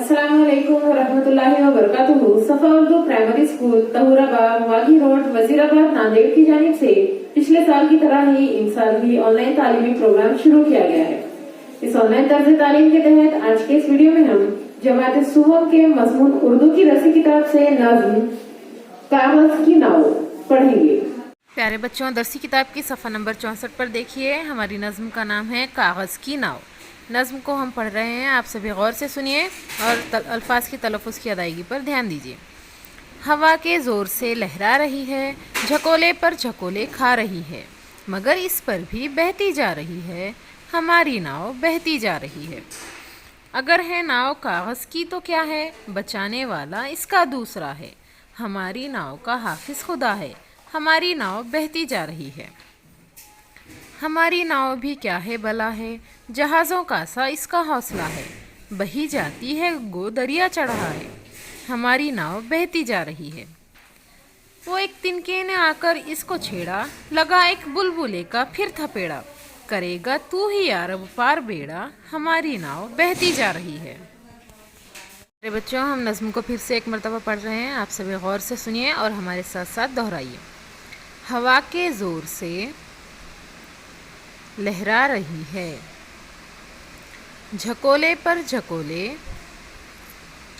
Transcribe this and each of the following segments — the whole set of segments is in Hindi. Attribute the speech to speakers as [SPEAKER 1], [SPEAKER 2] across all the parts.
[SPEAKER 1] अस्सलामुअलैकुम वरहमतुल्लाहि वबरकातुहू। सफा Urdu primary school तहूराबाद वागी road Wazirabad Nanded की जानिब से पिछले साल की तरह ही इस साल भी ऑनलाइन तालीमी प्रोग्राम शुरू किया गया है। इस ऑनलाइन तर्ज तालीम के तहत आज के इस वीडियो में हम जमात सुवम के मजमून उर्दू की रसी किताब से नज्म कागज की नाव पढ़ेंगे।
[SPEAKER 2] प्यारे बच्चों, दरसी किताब की सफ़ा नंबर 64 पर देखिए। हमारी नज़्म का नाम है कागज़ की नाव। नज़्म को हम पढ़ रहे हैं, आप सभी गौर से सुनिए और अल्फाज की तलफ़ुज़ की अदायगी पर ध्यान दीजिए। हवा के ज़ोर से लहरा रही है, झकोले पर झकोले खा रही है, मगर इस पर भी बहती जा रही है, हमारी नाव बहती जा रही है। अगर है नाव कागज़ की तो क्या है, बचाने वाला इसका दूसरा है, हमारी नाव का हाफिज़ खुदा है, हमारी नाव बहती जा रही है। हमारी नाव भी क्या है भला है, जहाज़ों का सा इसका हौसला है, बही जाती है गो दरिया चढ़ा है, हमारी नाव बहती जा रही है। वो एक तिनके ने आकर इसको छेड़ा, लगा एक बुलबुले का फिर थपेड़ा, करेगा तू ही यारब पार बेड़ा, हमारी नाव बहती जा रही है। मेरे बच्चों, हम नज़्म को फिर से एक मरतबा पढ़ रहे हैं, आप सभी गौर से सुनिए और हमारे साथ साथ दोहराइए। हवा के ज़ोर से लहरा रही है, झकोले पर झकोले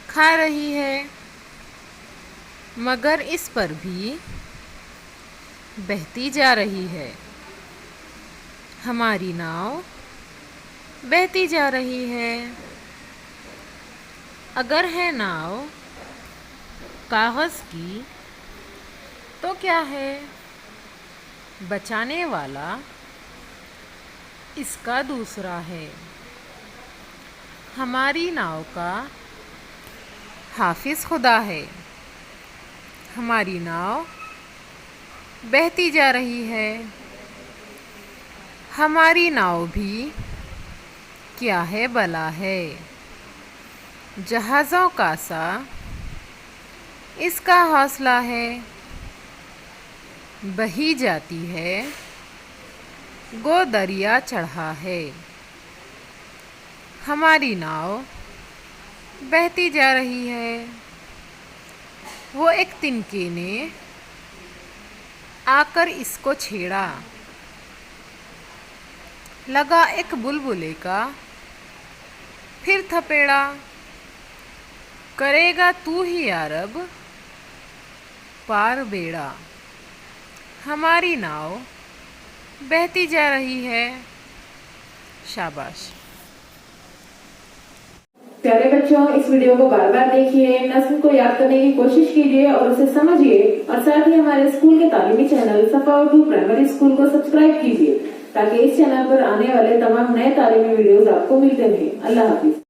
[SPEAKER 2] खा रही है, मगर इस पर भी बहती जा रही है, हमारी नाव बहती जा रही है। अगर है नाव कागज़ की तो क्या है, बचाने वाला इसका दूसरा है, हमारी नाव का हाफिज़ खुदा है, हमारी नाव बहती जा रही है। हमारी नाव भी क्या है भला है, जहाज़ों का सा इसका हौसला है, बही जाती है गो दरिया चढ़ा है, हमारी नाव बहती जा रही है। वो एक तिनके ने आकर इसको छेड़ा, लगा एक बुलबुले का फिर थपेड़ा, करेगा तू ही यारब पार बेड़ा, हमारी नाव बहती जा रही है। शाबाश।
[SPEAKER 1] प्यारे बच्चों, इस वीडियो को बार बार देखिए, नज़्म को याद करने की कोशिश कीजिए और उसे समझिए, और साथ ही हमारे स्कूल के तालीमी चैनल सफा उर्दू प्राइमरी स्कूल को सब्सक्राइब कीजिए ताकि इस चैनल पर आने वाले तमाम नए तालीमी वीडियोस आपको मिलते रहें। अल्लाह हाफिज।